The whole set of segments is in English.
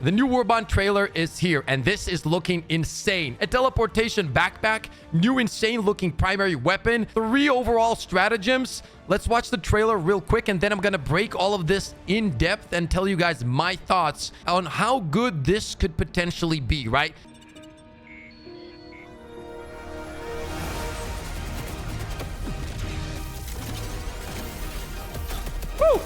The new Warbond trailer is here, and this is looking insane. A teleportation backpack, new insane looking primary weapon, 3 overall stratagems. Let's watch the trailer real quick, and then I'm gonna break all of this in depth and tell you guys my thoughts on how good this could potentially be, right? Woo!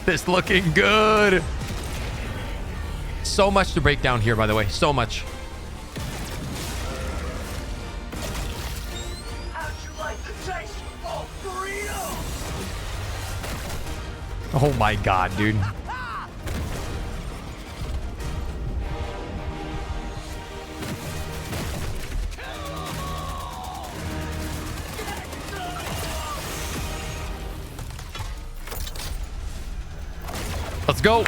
This looking good. So much to break down here, by the way. So much. How'd you like the taste of burrito? Oh my god, dude. Let's go.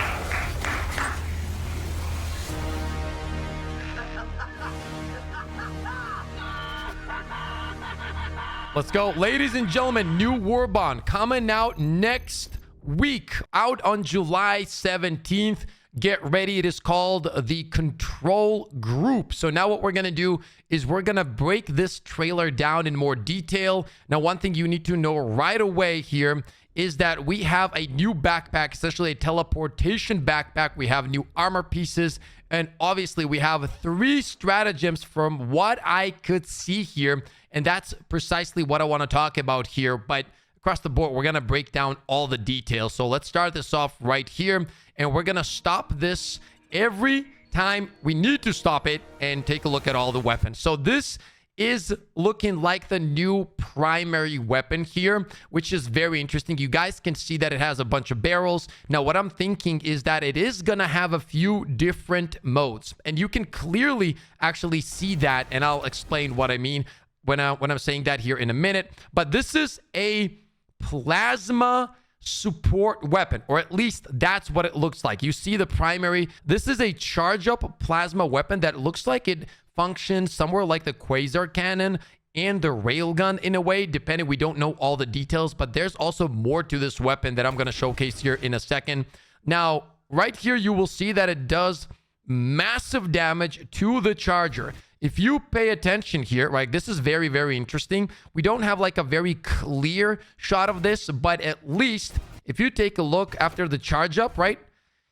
Let's go. Ladies and gentlemen, new Warbond coming out next week, out on July 17th. Get ready. It is called the Control Group. So now what we're going to do is we're going to break this trailer down in more detail. Now, one thing you need to know right away here is that we have a new backpack, essentially a teleportation backpack. We have new armor pieces, and obviously we have 3 stratagems from what I could see here. And that's precisely what I want to talk about here. But across the board, we're going to break down all the details. So let's start this off right here, and we're going to stop this every time we need to stop it and take a look at all the weapons. So this is looking like the new primary weapon here, which is very interesting. You guys can see that it has a bunch of barrels. Now, what I'm thinking is that it is going to have a few different modes, and you can clearly actually see that, and I'll explain what I mean when I'm saying that here in a minute. But this is a plasma support weapon, or at least that's what it looks like. You see the primary. This is a charge up plasma weapon that looks like it functions somewhere like the quasar cannon and the railgun in a way, depending. We don't know all the details, but there's also more to this weapon that I'm going to showcase here in a second. Now, right here, you will see that it does massive damage to the charger. If you pay attention here, right, this is very, very interesting. We don't have like a very clear shot of this, but at least if you take a look after the charge up, right,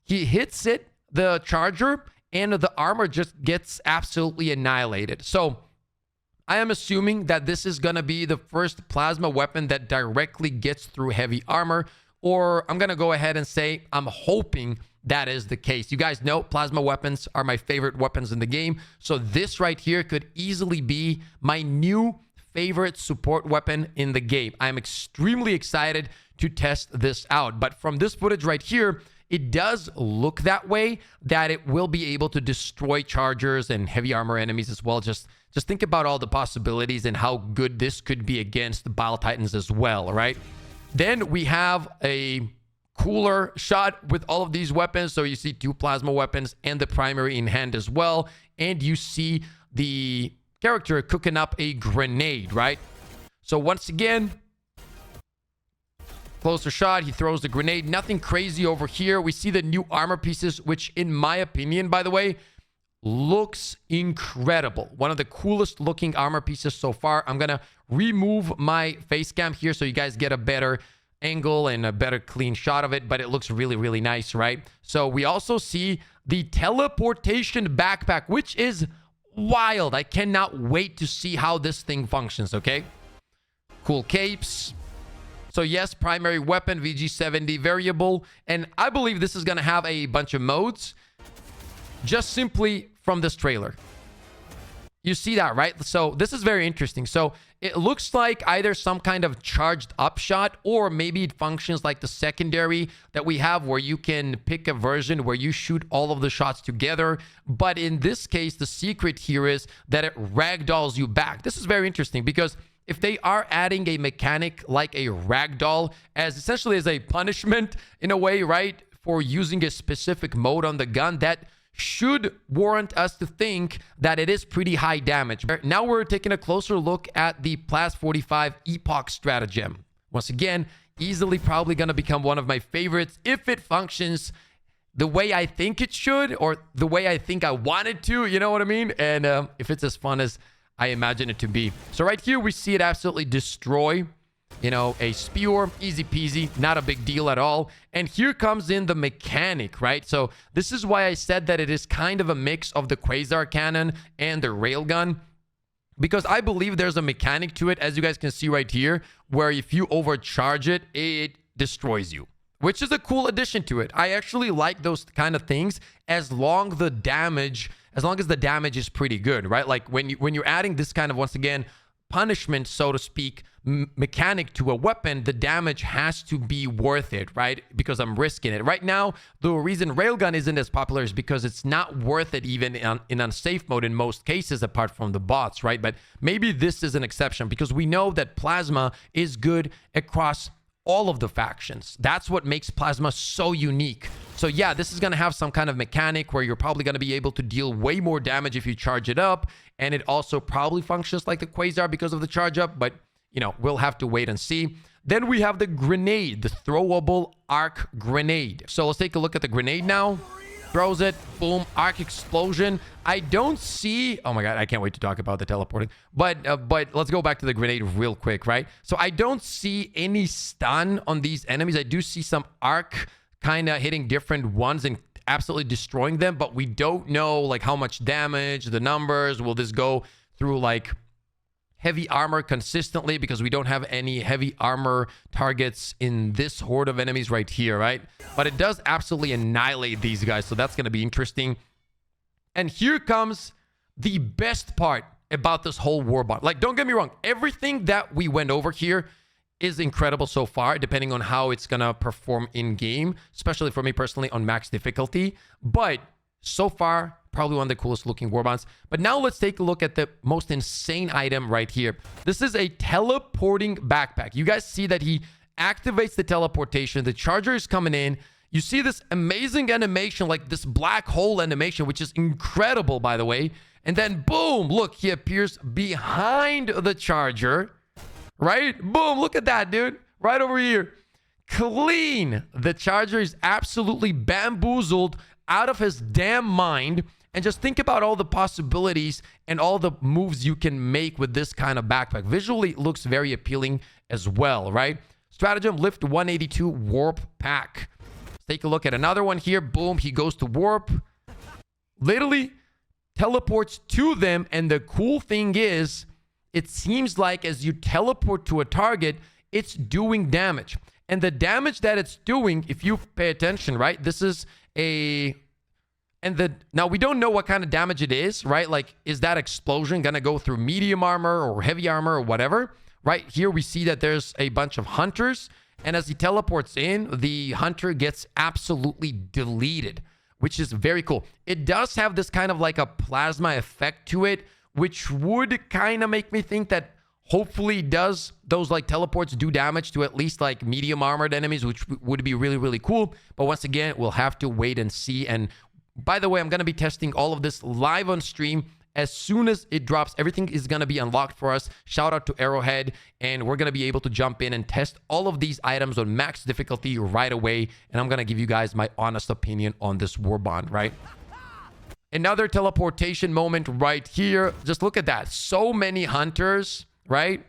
he hits it, the charger, and the armor just gets absolutely annihilated. So I am assuming that this is going to be the first plasma weapon that directly gets through heavy armor, or I'm going to go ahead and say I'm hoping that is the case. You guys know plasma weapons are my favorite weapons in the game. So this right here could easily be my new favorite support weapon in the game. I'm extremely excited to test this out. But from this footage right here, it does look that way, that it will be able to destroy chargers and heavy armor enemies as well. Just think about all the possibilities and how good this could be against the Bile Titans as well, right? Then we have a cooler shot with all of these weapons. So you see 2 plasma weapons and the primary in hand as well. And you see the character cooking up a grenade, right? So once again, closer shot, he throws the grenade. Nothing crazy over here. We see the new armor pieces, which in my opinion, by the way, looks incredible. One of the coolest looking armor pieces so far. I'm going to remove my face cam here so you guys get a better angle and a better clean shot of it, but it looks really, really nice, right? So we also see the teleportation backpack, which is wild. I cannot wait to see how this thing functions, okay? Cool capes. So yes, primary weapon, VG70 variable, and I believe this is going to have a bunch of modes just simply from this trailer. You see that, right? So this is very interesting. So it looks like either some kind of charged up shot, or maybe it functions like the secondary that we have, where you can pick a version where you shoot all of the shots together. But in this case, the secret here is that it ragdolls you back. This is very interesting, because if they are adding a mechanic like a ragdoll as essentially as a punishment in a way, right, for using a specific mode on the gun, that should warrant us to think that it is pretty high damage. Now we're taking a closer look at the Plus 45 Epoch stratagem. Once again, easily probably going to become one of my favorites if it functions the way I think it should, or the way I think I want it to, you know what I mean? And if it's as fun as I imagine it to be. So right here, we see it absolutely destroy, you know, a spear. Easy peasy, not a big deal at all. And here comes in the mechanic, right? So this is why I said that it is kind of a mix of the Quasar Cannon and the Railgun, because I believe there's a mechanic to it, as you guys can see right here, where if you overcharge it, it destroys you, which is a cool addition to it. I actually like those kind of things as long as the damage is pretty good, right? Like when you're adding this kind of, once again, punishment, so to speak, mechanic to a weapon, the damage has to be worth it, right? Because I'm risking it. Right now, the reason Railgun isn't as popular is because it's not worth it even in unsafe mode in most cases, apart from the bots, right? But maybe this is an exception, because we know that Plasma is good across all of the factions. That's what makes Plasma so unique. So yeah, this is going to have some kind of mechanic where you're probably going to be able to deal way more damage if you charge it up. And it also probably functions like the Quasar because of the charge up, but you know, we'll have to wait and see. Then we have the grenade, the throwable arc grenade. So let's take a look at the grenade now. Throws it, boom, arc explosion. I don't see, oh my god, I can't wait to talk about the teleporting. But let's go back to the grenade real quick, right? So I don't see any stun on these enemies. I do see some arc kind of hitting different ones and absolutely destroying them, but we don't know like how much damage, the numbers. Will this go through like heavy armor consistently, because we don't have any heavy armor targets in this horde of enemies right here, right? But it does absolutely annihilate these guys, so that's going to be interesting. And here comes the best part about this whole warbond. Like, don't get me wrong, everything that we went over here is incredible so far, depending on how it's going to perform in game, especially for me personally on max difficulty. But so far, probably one of the coolest looking warbonds. But now let's take a look at the most insane item right here. This is a teleporting backpack. You guys see that he activates the teleportation. The charger is coming in. You see this amazing animation, like this black hole animation, which is incredible, by the way. And then boom, look, he appears behind the charger, right? Boom, look at that, dude. Right over here. Clean. The charger is absolutely bamboozled out of his damn mind. And just think about all the possibilities and all the moves you can make with this kind of backpack. Visually, it looks very appealing as well, right? Stratagem Lift 182 Warp Pack. Let's take a look at another one here. Boom, he goes to warp. Literally teleports to them. And the cool thing is, it seems like as you teleport to a target, it's doing damage. And the damage that it's doing, if you pay attention, right? This is a... now we don't know what kind of damage it is, right? Like, is that explosion going to go through medium armor or heavy armor or whatever? Right here, we see that there's a bunch of hunters. And as he teleports in, the hunter gets absolutely deleted, which is very cool. It does have this kind of like a plasma effect to it, which would kind of make me think that hopefully does those like teleports do damage to at least like medium armored enemies, which would be really, really cool. But once again, we'll have to wait and see. And by the way, I'm going to be testing all of this live on stream. As soon as it drops, everything is going to be unlocked for us. Shout out to Arrowhead. And we're going to be able to jump in and test all of these items on max difficulty right away. And I'm going to give you guys my honest opinion on this warbond, right? Another teleportation moment right here. Just look at that. So many hunters, right?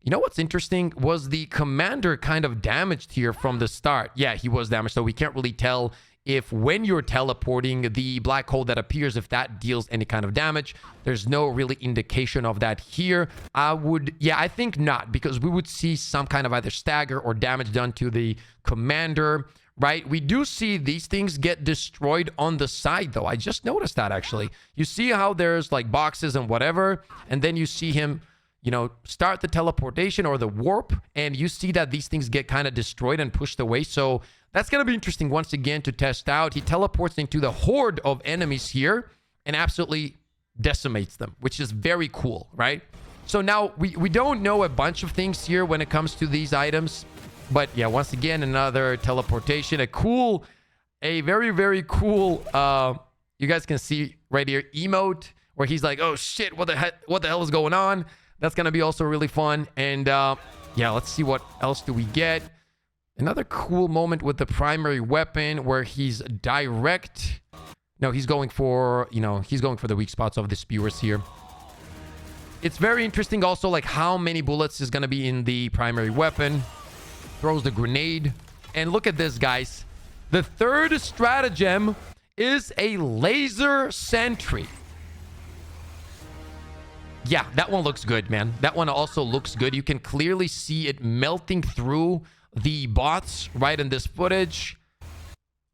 You know what's interesting was the commander kind of damaged here from the start. Yeah, he was damaged. So we can't really tell if when you're teleporting, the black hole that appears, if that deals any kind of damage. There's no really indication of that here. I think not, because we would see some kind of either stagger or damage done to the commander, right? We do see these things get destroyed on the side, though. I just noticed that, actually. You see how there's like boxes and whatever, and then you see him, you know, start the teleportation or the warp, and you see that these things get kind of destroyed and pushed away. So that's going to be interesting once again to test out. He teleports into the horde of enemies here and absolutely decimates them, which is very cool, right? So now we don't know a bunch of things here when it comes to these items. But yeah, once again, another teleportation. A very, very cool You guys can see right here, emote, where he's like, oh shit, what the hell is going on? That's going to be also really fun. And yeah, let's see what else do we get. Another cool moment with the primary weapon where he's direct. No, he's going for, he's going for the weak spots of the spewers here. It's very interesting also, like how many bullets is going to be in the primary weapon. Throws the grenade. And look at this, guys. The third stratagem is a laser sentry. Yeah, that one looks good, man. That one also looks good. You can clearly see it melting through the bots right in this footage.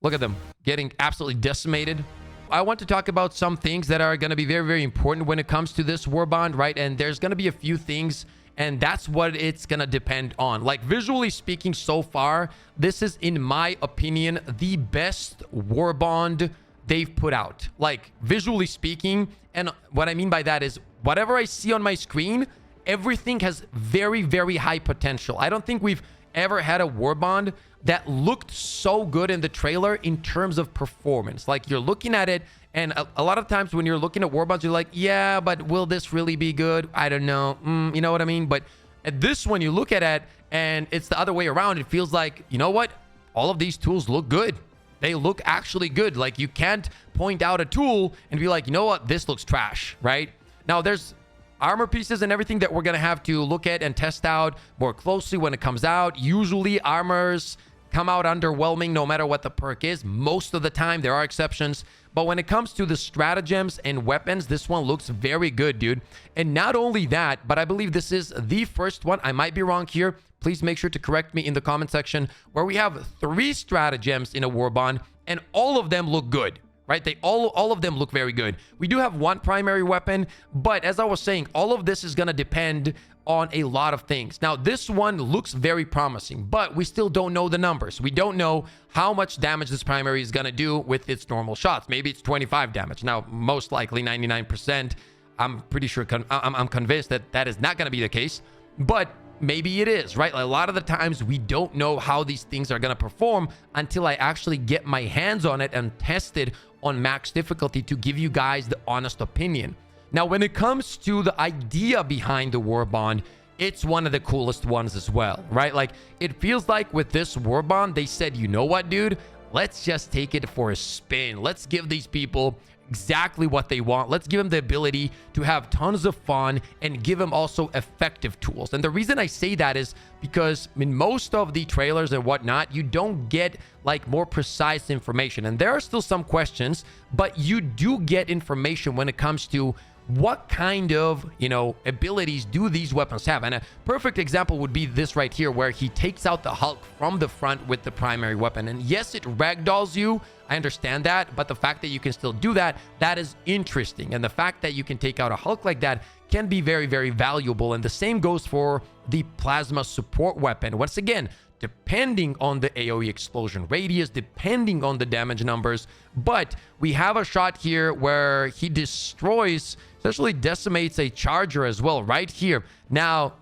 Look at them getting absolutely decimated. I want to talk about some things that are going to be very, very important when it comes to this warbond, right? And there's going to be a few things, and that's what it's going to depend on. Like, visually speaking, so far, this is, in my opinion, the best warbond they've put out. Like, visually speaking, and what I mean by that is whatever I see on my screen, everything has very, very high potential. I don't think we've ever had a warbond that looked so good in the trailer in terms of performance. Like, you're looking at it, and a lot of times when you're looking at warbonds, you're like, yeah, but will this really be good? I don't know. You know what I mean? But at this one, you look at it, and it's the other way around. It feels like, you know what? All of these tools look good. They look actually good. Like, you can't point out a tool and be like, you know what? This looks trash, right? Now, there's armor pieces and everything that we're going to have to look at and test out more closely when it comes out. Usually, armors come out underwhelming no matter what the perk is. Most of the time, there are exceptions. But when it comes to the stratagems and weapons, this one looks very good, dude. And not only that, but I believe this is the first one. I might be wrong here. Please make sure to correct me in the comment section, where we have 3 stratagems in a warbond, and all of them look good. Right? They all of them look very good. We do have 1 primary weapon, but as I was saying, all of this is going to depend on a lot of things. Now, this one looks very promising, but we still don't know the numbers. We don't know how much damage this primary is going to do with its normal shots. Maybe it's 25 damage. Now, most likely 99%. I'm pretty sure, I'm convinced that that is not going to be the case, but maybe it is, right? Like, a lot of the times we don't know how these things are going to perform until I actually get my hands on it and test it on max difficulty to give you guys the honest opinion. Now, when it comes to the idea behind the warbond, it's one of the coolest ones as well, right? Like, it feels like with this warbond, they said, you know what, dude? Let's just take it for a spin. Let's give these people exactly what they want. Let's give them the ability to have tons of fun and give them also effective tools. And the reason I say that is because in most of the trailers and whatnot, you don't get like more precise information. And there are still some questions, but you do get information when it comes to what kind of, abilities do these weapons have. And a perfect example would be this right here, where he takes out the Hulk from the front with the primary weapon. And yes, it ragdolls you. I understand that, but the fact that you can still do that, that is interesting. And the fact that you can take out a Hulk like that can be very, very valuable. And the same goes for the plasma support weapon. Once again, depending on the AoE explosion radius, depending on the damage numbers. But we have a shot here where he destroys, essentially decimates a charger as well, right here. Now,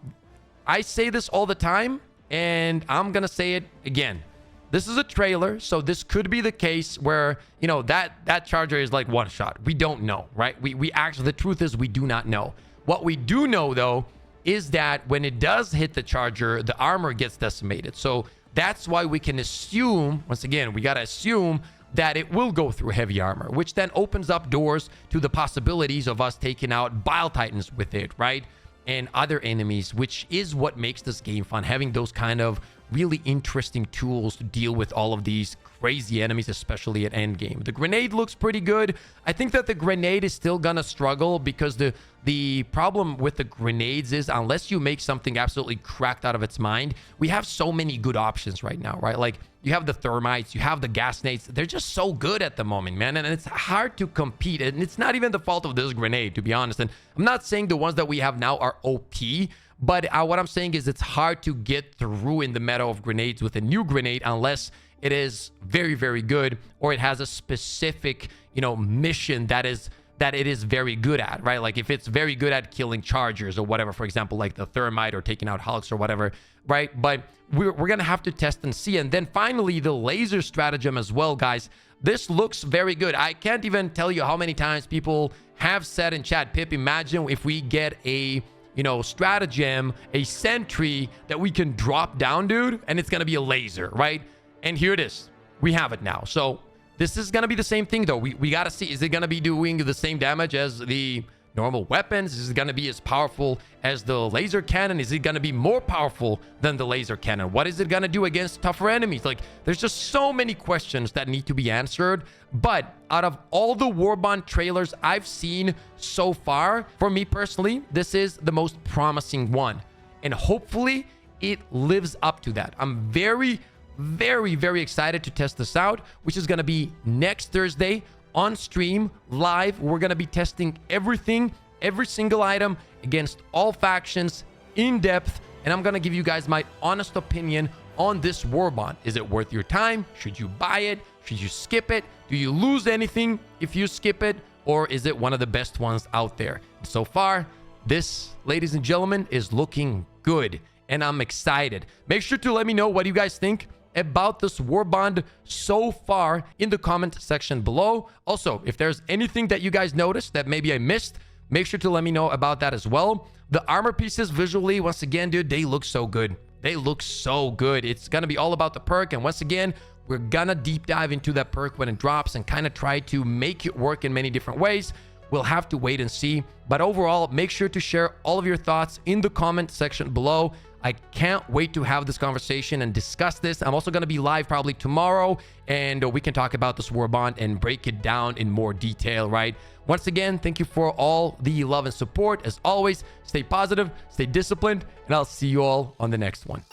I say this all the time, and I'm gonna say it again. This is a trailer, so this could be the case where, that charger is like one shot. We don't know, right? We actually, the truth is we do not know. What we do know, though, is that when it does hit the charger, the armor gets decimated. So that's why we can assume, once again, we got to assume that it will go through heavy armor, which then opens up doors to the possibilities of us taking out Bile Titans with it, right? And other enemies, which is what makes this game fun, having those kind of really interesting tools to deal with all of these crazy enemies, especially at endgame. The grenade looks pretty good. I think that the grenade is still gonna struggle because the problem with the grenades is, unless you make something absolutely cracked out of its mind, we have so many good options right now, right? Like, you have the thermites, you have the gas nades. They're just so good at the moment, man. And it's hard to compete. And it's not even the fault of this grenade, to be honest. And I'm not saying the ones that we have now are OP, but what I'm saying is it's hard to get through in the meta of grenades with a new grenade unless it is very, very good, or it has a specific, mission that is that it is very good at, right? Like if it's very good at killing chargers or whatever, for example, like the thermite or taking out hulks or whatever, right? But we're going to have to test and see. And then finally, the laser stratagem as well, guys. This looks very good. I can't even tell you how many times people have said in chat, Pip, imagine if we get a, you know, stratagem, a sentry that we can drop down, dude, and it's going to be a laser, right? And here it is. We have it now. So this is going to be the same thing, though. We got to see, is it going to be doing the same damage as the normal weapons? Is it going to be as powerful as the laser cannon? Is it going to be more powerful than the laser cannon? What is it going to do against tougher enemies? Like, there's just so many questions that need to be answered. But out of all the Warbond trailers I've seen so far, for me personally, this is the most promising one. And hopefully it lives up to that. I'm very excited to test this out, which is going to be next Thursday on stream live. We're going to be testing everything, every single item against all factions in depth, and I'm going to give you guys my honest opinion on this Warbond. Is it worth your time? Should you buy it? Should you skip it? Do you lose anything if you skip it? Or is it one of the best ones out there? So far, this, ladies and gentlemen, is looking good, and I'm excited. Make sure to let me know what you guys think about this Warbond so far in the comment section below. Also, if there's anything that you guys noticed that maybe I missed, make sure to let me know about that as well. The armor pieces visually, once again, dude, they look so good. They look so good. It's gonna be all about the perk, and once again, we're gonna deep dive into that perk when it drops and kind of try to make it work in many different ways. We'll have to wait and see. But overall, make sure to share all of your thoughts in the comment section below. I can't wait to have this conversation and discuss this. I'm also going to be live probably tomorrow, and we can talk about this Warbond and break it down in more detail, right? Once again, thank you for all the love and support. As always, stay positive, stay disciplined, and I'll see you all on the next one.